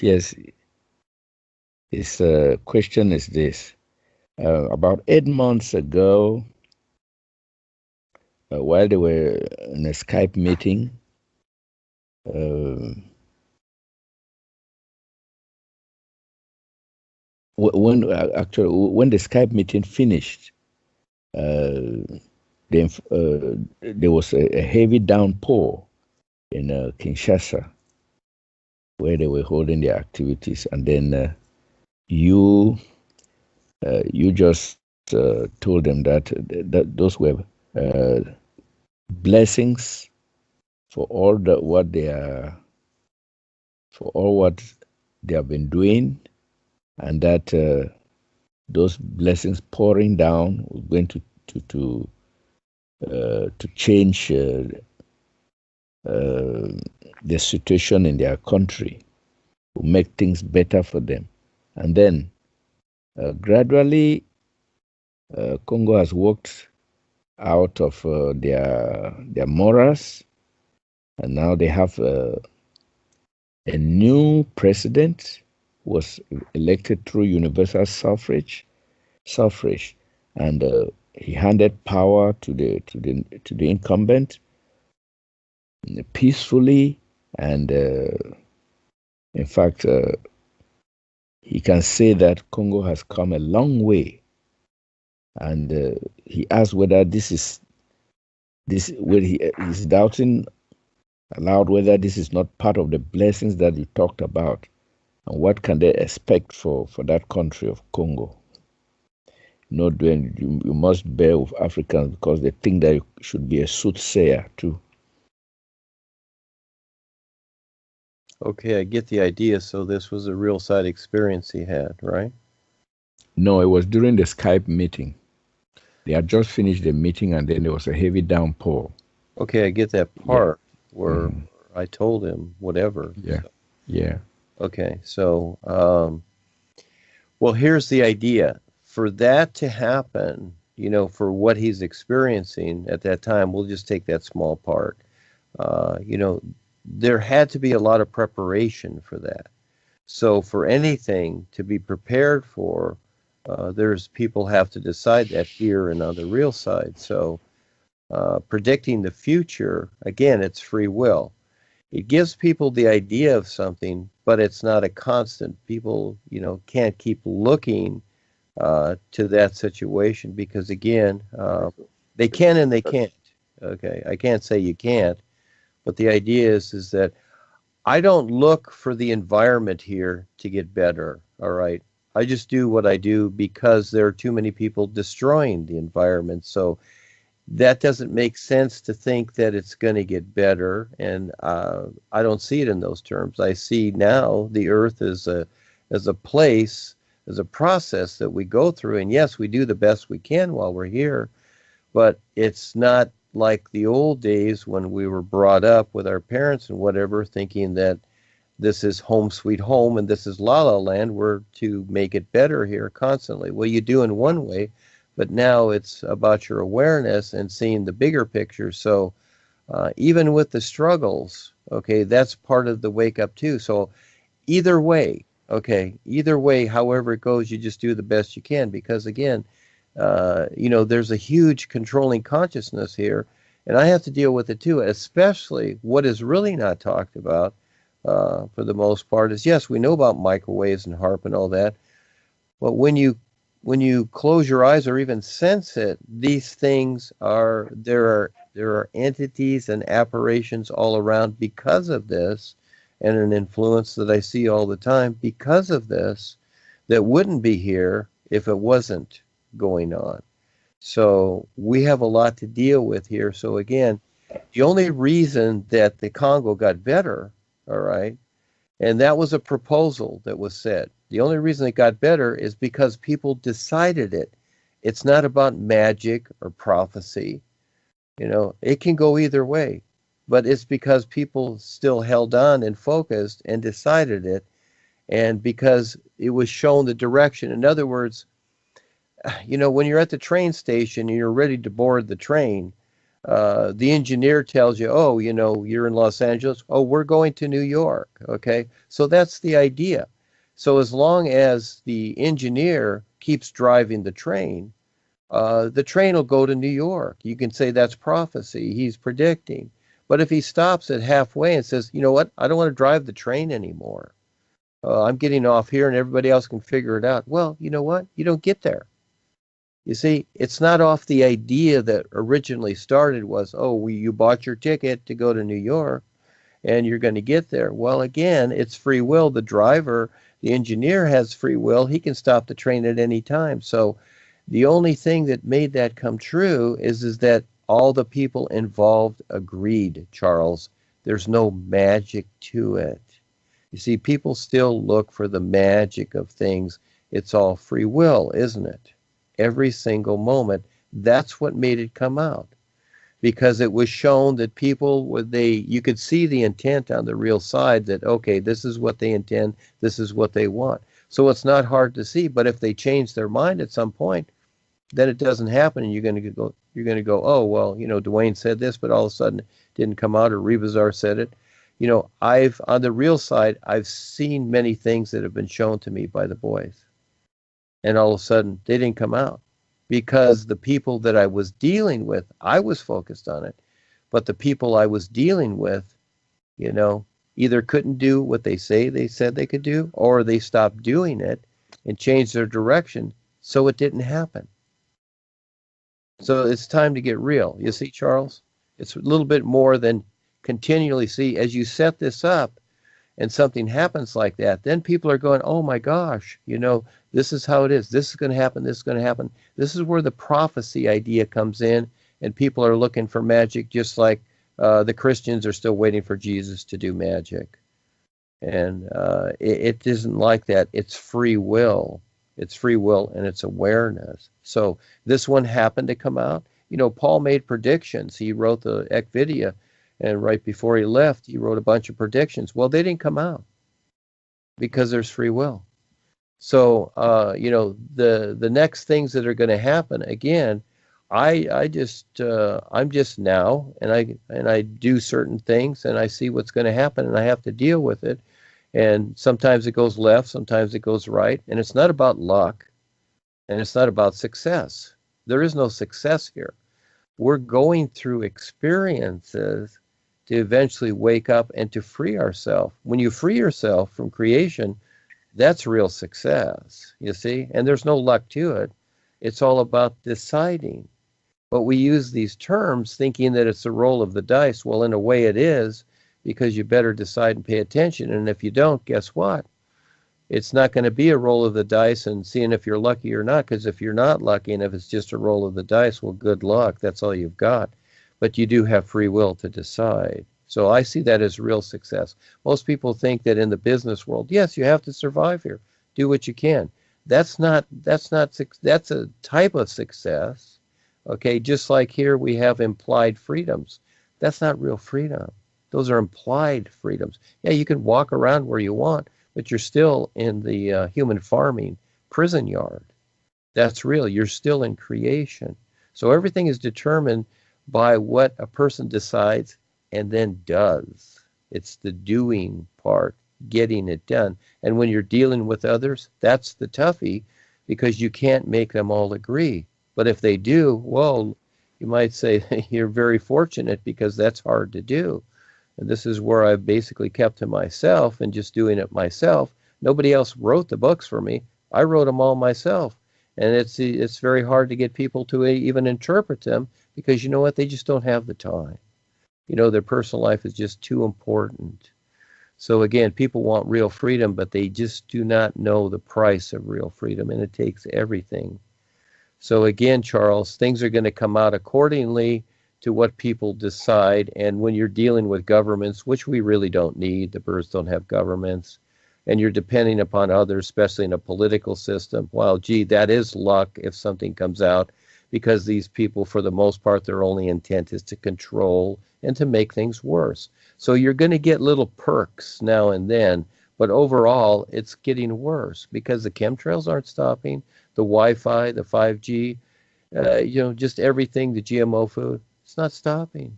Yes, his question is this. About 8 months ago, while they were in a Skype meeting, uh, when the Skype meeting finished, uh, there was a heavy downpour in Kinshasa, where they were holding their activities, and then you just told them that those were uh, blessings for all the what they are for all what they have been doing, and that those blessings pouring down were going to change uh, the situation in their country, to make things better for them. And then gradually, Congo has worked out of their morals, and now they have a new president who was elected through universal suffrage, and he handed power to the incumbent peacefully, and in fact, he can say that Congo has come a long way. And he asked whether whether he is doubting aloud whether this is not part of the blessings that you talked about, and what can they expect for that country of Congo. No, Duane, you must bear with Africans because they think that you should be a soothsayer too. Okay, I get the idea. So this was a real side experience he had, right? No, it was during the Skype meeting. They had just finished the meeting, and then there was a heavy downpour. Okay, I get that Yeah. part where I told him whatever. Yeah. So, Yeah. okay, so well, here's the idea. For that to happen, for what he's experiencing at that time, we'll just take that small part. There had to be a lot of preparation for that. So for anything to be prepared for, there's people have to decide that here and on the real side. So predicting the future, again, it's free will. It gives people the idea of something, but it's not a constant. People, can't keep looking to that situation because, again, they can and they can't. Okay, I can't say you can't, but the idea is that I don't look for the environment here to get better. All right. I just do what I do because there are too many people destroying the environment. So that doesn't make sense to think that it's going to get better. And I don't see it in those terms. I see now the earth as a place, as a process that we go through. And yes, we do the best we can while we're here, but it's not like the old days when we were brought up with our parents and whatever, thinking that this is home sweet home and this is la la land. We're to make it better here constantly. Well, you do in one way, but now it's about your awareness and seeing the bigger picture. So even with the struggles, okay, that's part of the wake up too. So either way, however it goes, you just do the best you can because, again, there's a huge controlling consciousness here, and I have to deal with it too, especially what is really not talked about for the most part is, yes, we know about microwaves and HARP and all that, but when you close your eyes or even sense it, these things there are entities and apparitions all around because of this, and an influence that I see all the time because of this that wouldn't be here if it wasn't going on. So we have a lot to deal with here. So again, the only reason that the Congo got better, all right, and that was a proposal that was said. The only reason it got better is because people decided it. It's not about magic or prophecy. It can go either way, but it's because people still held on and focused and decided it, and because it was shown the direction. In other words, when you're at the train station and you're ready to board the train, The engineer tells you, oh, you know, you're in Los Angeles. Oh, we're going to New York. Okay. So that's the idea. So as long as the engineer keeps driving the train will go to New York. You can say that's prophecy. He's predicting. But if he stops at halfway and says, you know what, I don't want to drive the train anymore. I'm getting off here and everybody else can figure it out. Well, you know what? You don't get there. You see, it's not off the idea that originally started was, oh, you bought your ticket to go to New York and you're going to get there. Well, again, it's free will. The driver, the engineer has free will. He can stop the train at any time. So the only thing that made that come true is that all the people involved agreed, Charles. There's no magic to it. You see, people still look for the magic of things. It's all free will, isn't it? Every single moment. That's what made it come out. Because it was shown that people, you could see the intent on the real side that, okay, this is what they intend, this is what they want. So it's not hard to see, but if they change their mind at some point, then it doesn't happen, and you're going to go, oh, well, you know, Duane said this, but all of a sudden it didn't come out, or Rebisar said it. You know, on the real side, I've seen many things that have been shown to me by the boys, and all of a sudden they didn't come out because the people that I was dealing with, I was focused on it, but the people I was dealing with, you know, either couldn't do what they said they could do, or they stopped doing it and changed their direction, so it didn't happen. So it's time to get real. You see, Charles, it's a little bit more than continually see. As you set this up and something happens like that, then people are going, oh my gosh, you know, this is how it is. This is going to happen. This is going to happen. This is where the prophecy idea comes in, and people are looking for magic, just like the Christians are still waiting for Jesus to do magic. And it isn't like that. It's free will. It's free will and it's awareness. So this one happened to come out. You know, Paul made predictions. He wrote the Ekvidia, and right before he left, he wrote a bunch of predictions. Well, they didn't come out because there's free will. So, you know, the next things that are going to happen, again, I'm just now, and I do certain things, and I see what's going to happen, and I have to deal with it. And sometimes it goes left, sometimes it goes right. And it's not about luck, and it's not about success. There is no success here. We're going through experiences to eventually wake up and to free ourselves. When you free yourself from creation, that's real success, you see? And there's no luck to it. It's all about deciding. But we use these terms thinking that it's the roll of the dice. Well, in a way it is, because you better decide and pay attention. And if you don't, guess what? It's not going to be a roll of the dice and seeing if you're lucky or not, because if you're not lucky and if it's just a roll of the dice, well, good luck. That's all you've got. But you do have free will to decide. So I see that as real success. Most people think that in the business world, yes, you have to survive here. Do what you can. That's a type of success. Okay, just like here we have implied freedoms. That's not real freedom. Those are implied freedoms. Yeah, you can walk around where you want, but you're still in the human farming prison yard. That's real. You're still in creation. So everything is determined by what a person decides and then does. It's the doing part, getting it done. And when you're dealing with others, that's the toughie, because you can't make them all agree. But if they do, well, you might say you're very fortunate, because that's hard to do. And this is where I've basically kept to myself and just doing it myself. Nobody else wrote the books for me. I wrote them all myself. And it's very hard to get people to even interpret them, because you know what? They just don't have the time. You know, their personal life is just too important. So again, people want real freedom, but they just do not know the price of real freedom, and it takes everything. So again, Charles, things are going to come out accordingly to what people decide. And when you're dealing with governments, which we really don't need, the birds don't have governments, and you're depending upon others, especially in a political system, well, gee, that is luck if something comes out, because these people, for the most part, their only intent is to control and to make things worse. So you're going to get little perks now and then, but overall, it's getting worse, because the chemtrails aren't stopping, the Wi-Fi, the 5G, you know, just everything, the GMO food, It's not stopping.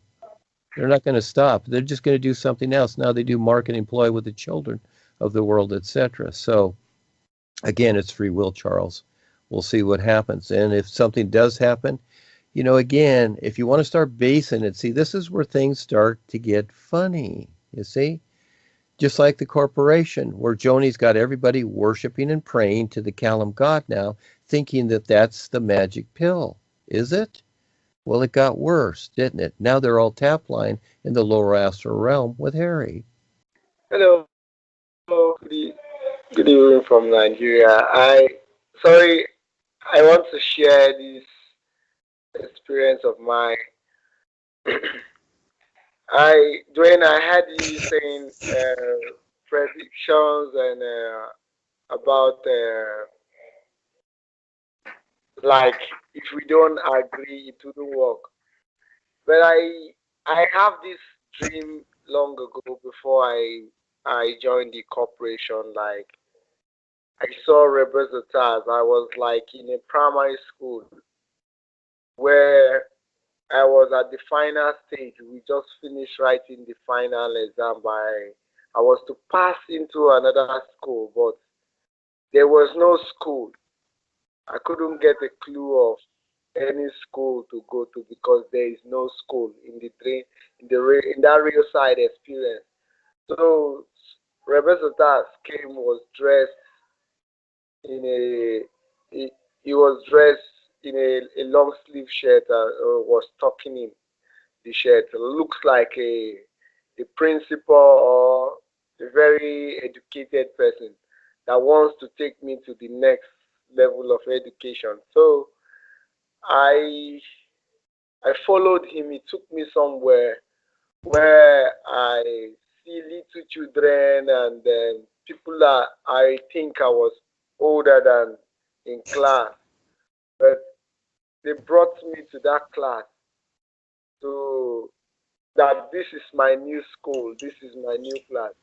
They're not going to stop. They're just going to do something else. Now they do marketing ploy with the children of the world, etc. So again, it's free will, Charles. We'll see what happens. And if something does happen, again, if you want to start basing it, see, this is where things start to get funny, you see? Just like the corporation, where Joni's got everybody worshiping and praying to the Callum God now, thinking that that's the magic pill. Is it? Well, it got worse, didn't it? Now they're all tap line in the lower astral realm with Harry. Hello, good evening from Nigeria. Sorry, I want to share this experience of mine. Duane, I had you saying predictions and about like if we don't agree, it wouldn't work. But I have this dream long ago before I joined the corporation. Like I saw Rebisar Tarzs. I was like in a primary school where I was at the final stage. We just finished writing the final exam. I was to pass into another school, but there was no school. I couldn't get a clue of any school to go to because there is no school in the train in that real side experience. So Rebecca Task came was dressed in a he was dressed in a long sleeve shirt and was tucking in the shirt. Looks like a principal or a very educated person that wants to take me to the next level of education. So I I followed him. He took me somewhere where I see little children and people that I think I was older than in class. But they brought me to that class to that this is my new school, this is my new class.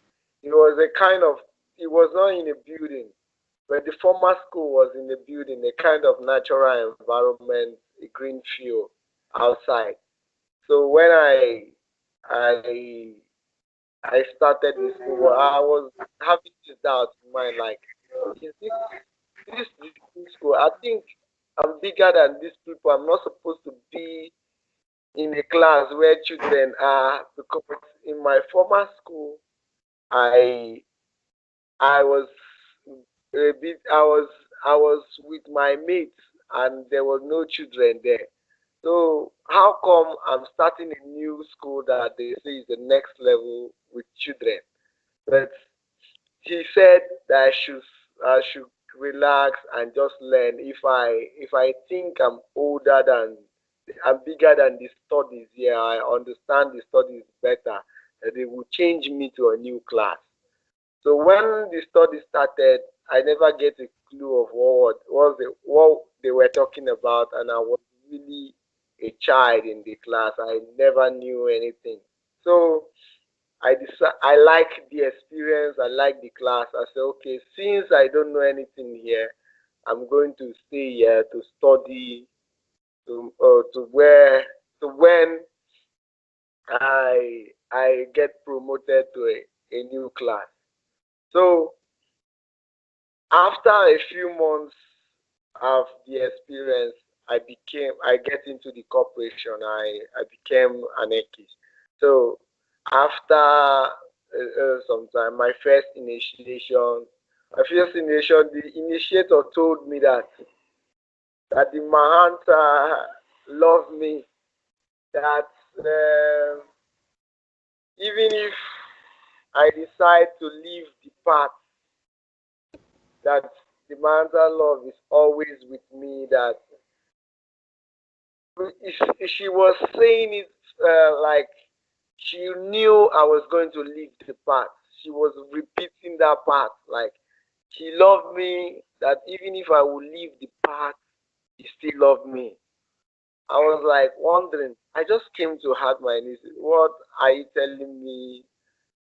It was a kind of it was not in a building. But the former school was in the building, a kind of natural environment, a green field outside. So when I I started this school, I was having this doubt in mind, like, is this the school? I think I'm bigger than these people. I'm not supposed to be in a class where children are because in my former school, I I was a bit. I was with my mates, and there was no children there. So how come I'm starting a new school that they say is the next level with children? But he said that I should relax and just learn. If I think I'm bigger than the studies, yeah, I understand the studies better. That they will change me to a new class. So when the study started, I never get a clue of what they were talking about, and I was really a child in the class. I never knew anything. So I like the experience. I like the class. I said, okay, since I don't know anything here, I'm going to stay here to study to when I get promoted to a new class. So after a few months of the experience, I get into the corporation. I became an Eki. So after some time, the initiator told me that the Mahanta loved me. That even if I decide to leave the path, that the Mahanta love is always with me. That she was saying it like she knew I was going to leave the path. She was repeating that part. Like she loved me. That even if I would leave the path, she still loved me. I was like wondering. I just came to hurt my knees. What are you telling me?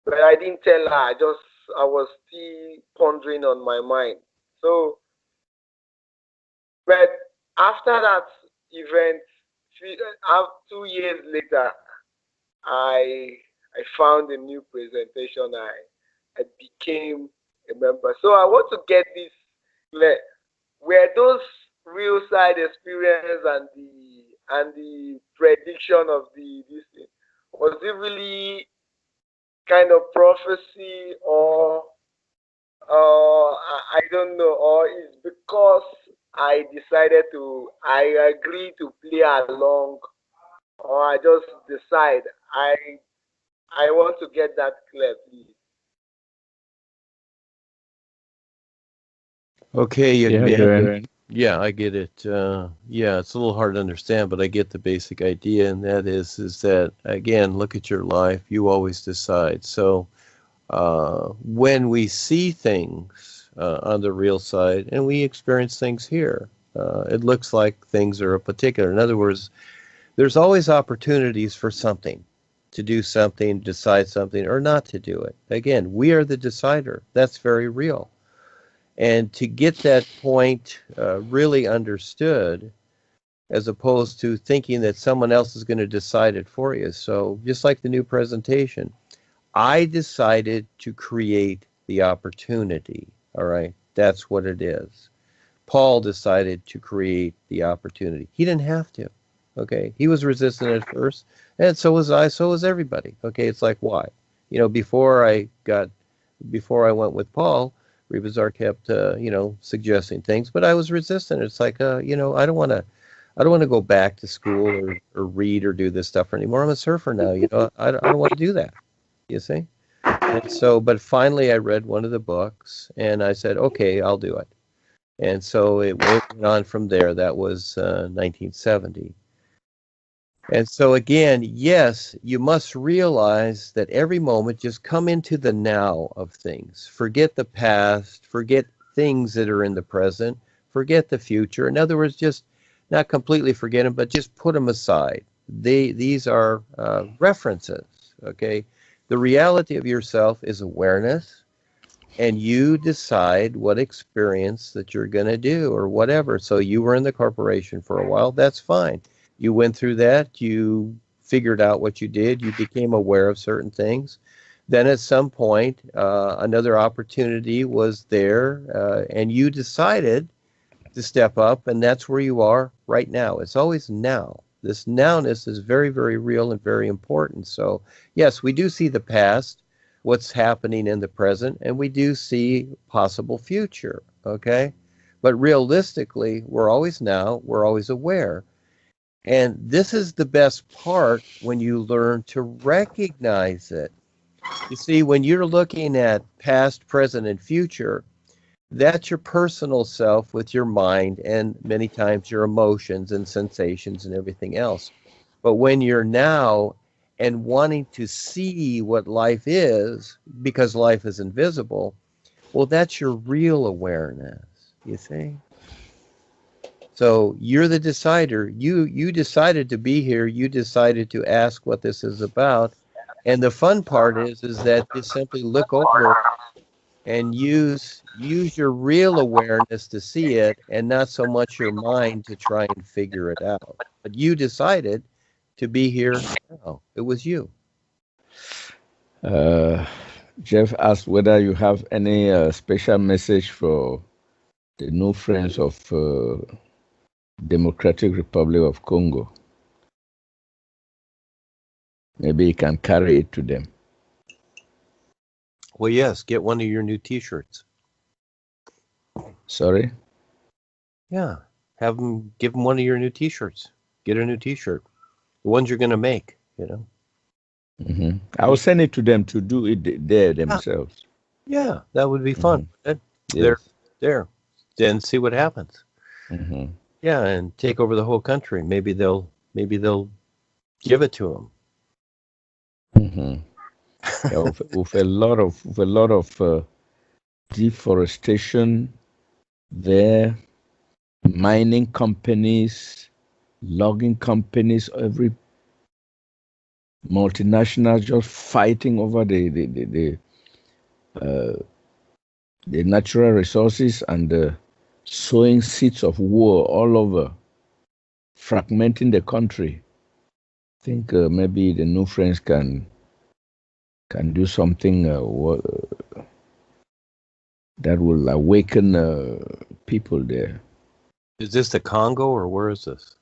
But I didn't tell her. I was still pondering on my mind. So, but after that event, 2 years later, I found a new presentation. I became a member. So I want to get this clear. Were those real side experience and the prediction of this thing, was it really kind of prophecy, or I don't know, or it's because I agree to play along, or I just decide I want to get that clear, please. Okay, Yeah, man. Duane. Yeah, I get it. Yeah, it's a little hard to understand, but I get the basic idea, and that is that, again, look at your life. You always decide. So when we see things on the real side and we experience things here, it looks like things are a particular. In other words, there's always opportunities for something, to do something, decide something, or not to do it. Again, we are the decider. That's very real. And to get that point really understood, as opposed to thinking that someone else is going to decide it for you. So just like the new presentation, I decided to create the opportunity. All right, that's what it is. Paul decided to create the opportunity. He didn't have to. Okay, he was resistant at first, and so was I. So was everybody. Okay, it's like, why? You know, before I went with Paul, Rebisar kept suggesting things, but I was resistant. It's like, I don't want to go back to school or read or do this stuff anymore. I'm a surfer now. I don't want to do that. You see? And so, but finally I read one of the books and I said, okay, I'll do it. And so it went on from there. That was 1970. And so again, yes, you must realize that every moment, just come into the now of things. Forget the past, forget things that are in the present, forget the future. In other words, just not completely forget them, but just put them aside. These are references, okay? The reality of yourself is awareness, and you decide what experience that you're going to do or whatever. So you were in the corporation for a while, that's fine. You went through that, you figured out what you did, you became aware of certain things. Then at some point, another opportunity was there, and you decided to step up, and that's where you are right now. It's always now. This nowness is very, very real and very important. So, yes, we do see the past, what's happening in the present, and we do see possible future, okay? But realistically, we're always now, we're always aware. And this is the best part when you learn to recognize it. You see, when you're looking at past, present, and future, that's your personal self with your mind and many times your emotions and sensations and everything else. But when you're now and wanting to see what life is, because life is invisible, well, that's your real awareness, you see? So you're the decider. You decided to be here. You decided to ask what this is about. And the fun part is that you simply look over and use your real awareness to see it, and not so much your mind to try and figure it out. But you decided to be here now. It was you. Jeff asked whether you have any special message for the new friends of Democratic Republic of Congo. Maybe you can carry it to them. Well, yes, get one of your new T-shirts. Sorry? Yeah, give them one of your new T-shirts. Get a new T-shirt. The ones you're going to make, Mm-hmm. I will send it to them to do it there themselves. Yeah, that would be fun. Mm-hmm. Yes. There. Then see what happens. Mm-hmm. Yeah, and take over the whole country. Maybe they'll give it to them. Mm-hmm. Yeah, with a lot of deforestation there, mining companies, logging companies, every multinational just fighting over the natural resources and sowing seeds of war all over. fragmenting the country. I think maybe the Nufriends can do something that will awaken people there. Is this the Congo or where is this?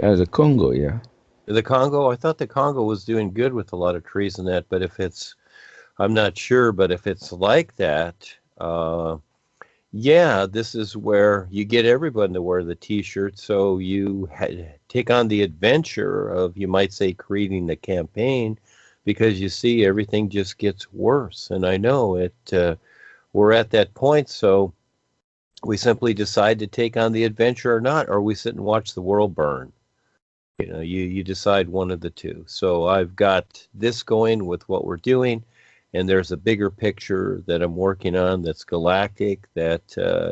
Yeah, the Congo, yeah. The Congo? I thought the Congo was doing good with a lot of trees and that, but if it's, I'm not sure, but if it's like that, yeah, this is where you get everyone to wear the T-shirt, so you take on the adventure of, you might say, creating the campaign, because you see everything just gets worse. And I know it. We're at that point, so we simply decide to take on the adventure or not, or we sit and watch the world burn. You know, you decide one of the two. So I've got this going with what we're doing, and there's a bigger picture that I'm working on that's galactic, that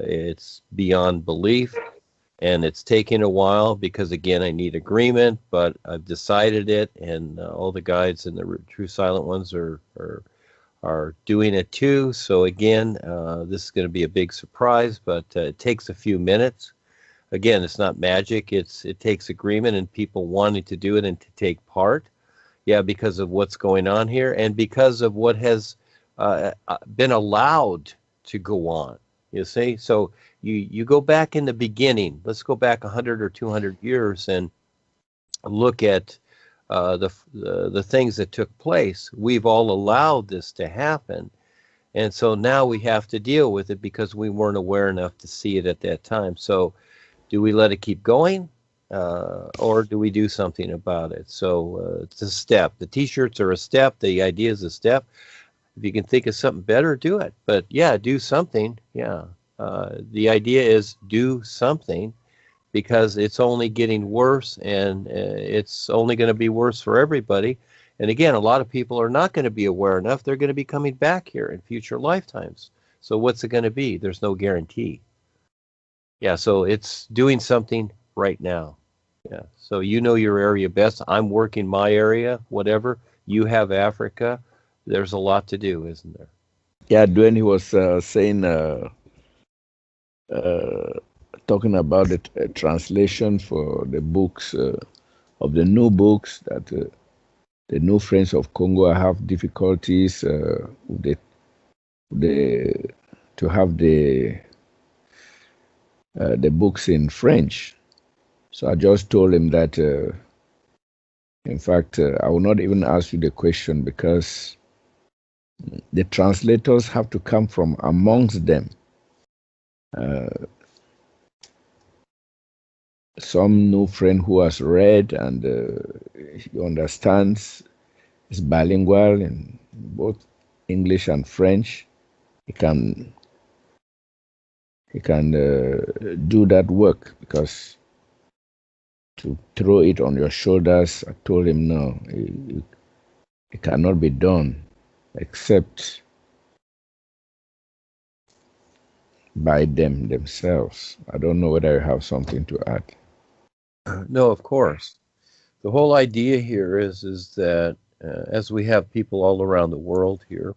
it's beyond belief, and it's taking a while because, again, I need agreement, but I've decided it, and all the guides and the True Silent Ones are doing it too. So again, this is going to be a big surprise, but it takes a few minutes. Again, it's not magic. It takes agreement and people wanting to do it and to take part. Yeah, because of what's going on here and because of what has been allowed to go on. You see, so you go back in the beginning. Let's go back 100 or 200 years and look at the things that took place. We've all allowed this to happen, and so now we have to deal with it because we weren't aware enough to see it at that time. So do we let it keep going, or do we do something about it? So it's a step. The T-shirts are a step. The idea is a step. If you can think of something better, do it. But yeah, do something. Yeah. The idea is do something, because it's only getting worse, and it's only going to be worse for everybody. And again, a lot of people are not going to be aware enough. They're going to be coming back here in future lifetimes. So what's it going to be? There's no guarantee. Yeah, so it's doing something right now. Yeah, so you know your area best. I'm working my area, whatever. You have Africa. There's a lot to do, isn't there? Yeah, Duane, he was saying, talking about the translation for the books of the new books, that the Nufriends of Congo have difficulties with to have the books in French. So I just told him that, in fact, I will not even ask you the question, because the translators have to come from amongst them. Some new friend who has read and he understands, is bilingual in both English and French. He can do that work, because to throw it on your shoulders, I told him no, it cannot be done except by themselves. I don't know whether you have something to add. No, of course. The whole idea here is that as we have people all around the world here,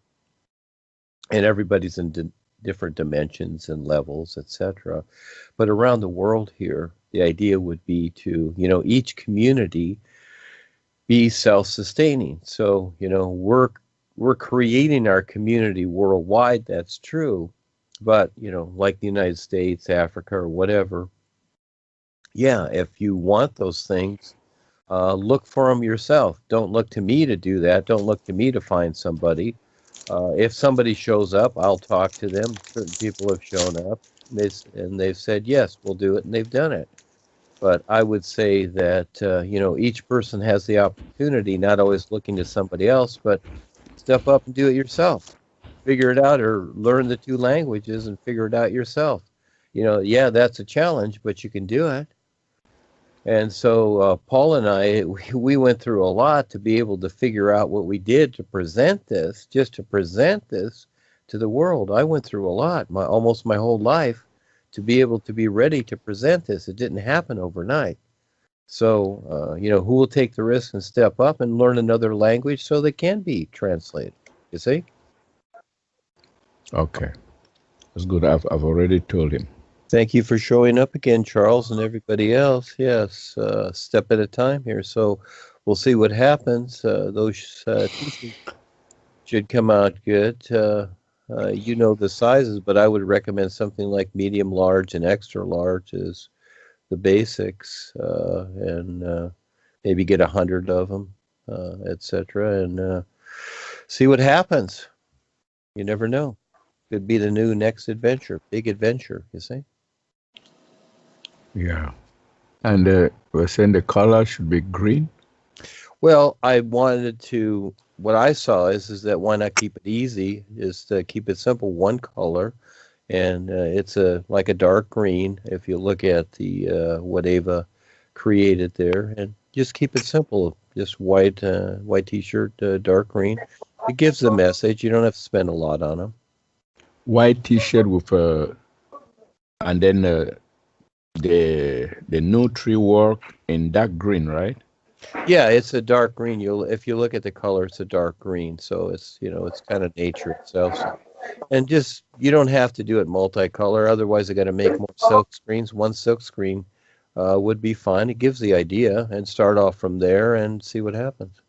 and everybody's in different dimensions and levels, etc. But around the world here, the idea would be to, each community be self-sustaining. So, we're creating our community worldwide, that's true. But, like the United States, Africa, or whatever, yeah, if you want those things, look for them yourself. Don't look to me to do that. Don't look to me to find somebody. If somebody shows up, I'll talk to them. Certain people have shown up, and they've said, yes, we'll do it, and they've done it. But I would say that, each person has the opportunity, not always looking to somebody else, but step up and do it yourself. Figure it out, or learn the two languages and figure it out yourself. Yeah, that's a challenge, but you can do it. And so Paul and I, we went through a lot to be able to figure out what we did to present this, just to present this to the world. I went through a lot, almost my whole life, to be able to be ready to present this. It didn't happen overnight. So, who will take the risk and step up and learn another language so they can be translated? You see? Okay, that's good. I've already told him. Thank you for showing up again, Charles, and everybody else. Yes, step at a time here. So we'll see what happens. Those teachings should come out good. You know the sizes, but I would recommend something like medium large and extra large is the basics, and maybe get 100 of them, etc., and see what happens. You never know. Could be the new next adventure, big adventure, you see? Yeah. And we're saying the color should be green? Well, I wanted to, what I saw is that why not keep it easy, is to keep it simple, one color, and it's like a dark green, if you look at the what Ava created there, and just keep it simple, just white t-shirt, dark green. It gives the message. You don't have to spend a lot on them. White t-shirt with and then the Nutri work in dark green, right? Yeah, it's a dark green. If you look at the color, it's a dark green. So it's it's kind of nature itself. So, and just you don't have to do it multicolor. Otherwise, I got to make more silk screens. One silk screen would be fine. It gives the idea, and start off from there and see what happens.